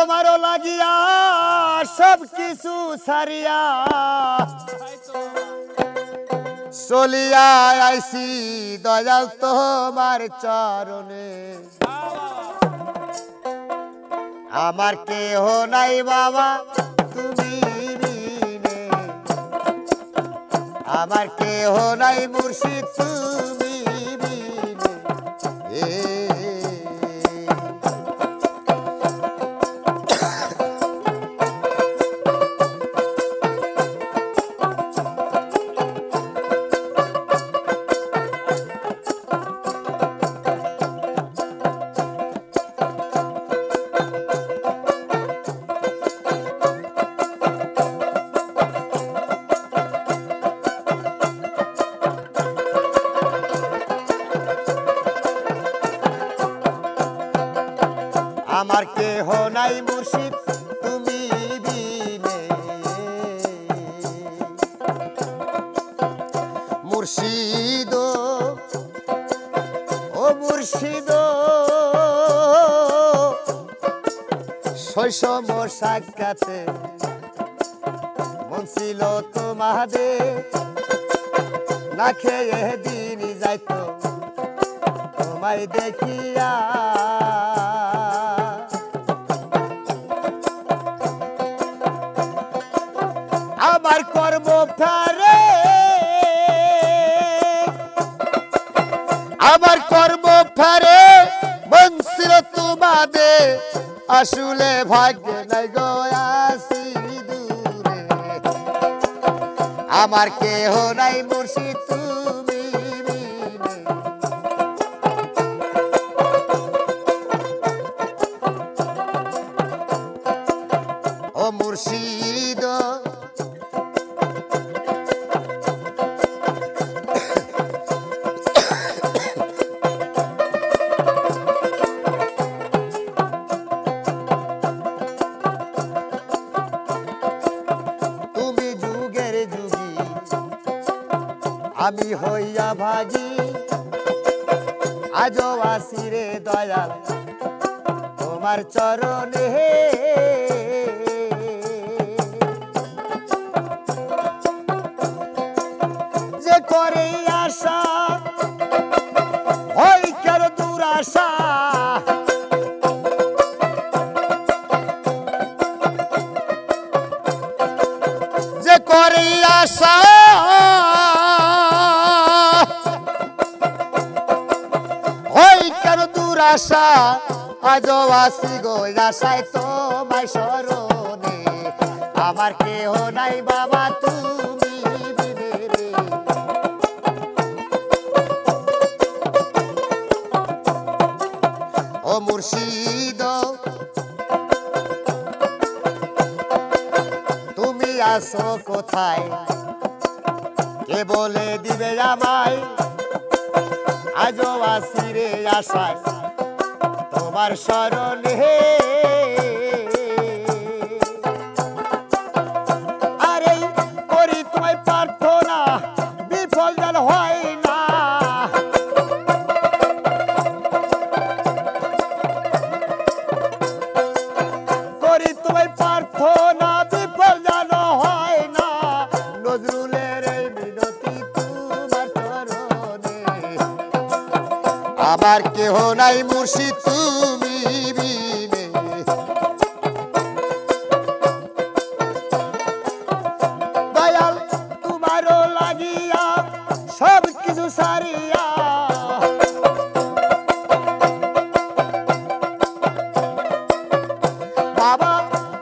তোমারও লাগিয়া সব কিছু ছাড়িয়া চলিয়া আইছি দয়াল তোমার চরণে আমার কেহ নাই বাবা তুমি বিনে আমার কেহ নাই মুর্শিদ তুমি বিনে আমার কেহ নাই মুর্শিদ তুমি বিনে মুর্শিদ ও মুর্শিদ শৈশব সাক্ষাতে মন ছিল তোমাদের না খেয়ে দিন যাইতো তোমায় দেখিয়া আমার কর্ম ফেরে আমার কর্ম ফেরে মন ছিল তোমাদের আসলে ভাগ্য নাই গো আসি দূরে আমার কেহ নাই মুর্শিদ তুমি বিনে ও মুর্শিদ আমি হইয়া ভাগি আজও আসি রে দয়াল তোমার চরণে যে করে আশা হয় কেন দুরাশা যে করে আশা আশা আজও আসি গো আশায় তোমায় স্মরণে আমার কেহ নাই বাবা তুমি বিনে রে ও মুর্শিদ তুমি আসো কোথায় কে বলে দিবে আমায় আজও আসি রে আশায় তোমার শরণে আরে করি তোমায় প্রার্থনা বিফল যেন হয় না করি তোমায় প্রার্থনা বিফল যেন হয় না নজরুলের এই মিনতি তোমার চরণে আমার কেহ নাই মুর্শিদ তুমি বিনে দয়াল তোমারও লাগিয়া সব কিছু সারিয়া বাবা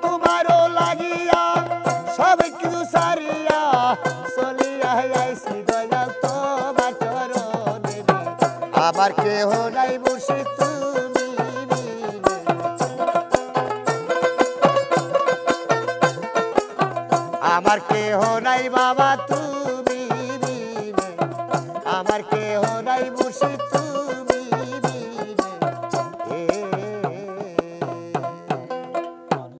তোমারও লাগিয়া সব কিছু সারিয়া চলিয়া আইছি দয়াল তোমার চরণে আমার কেহ নাই মুর্শিদ তুমি বিনে আমার কেহ নাই বাবা তুমি বিনে আমার কেহ নাই মুর্শিদ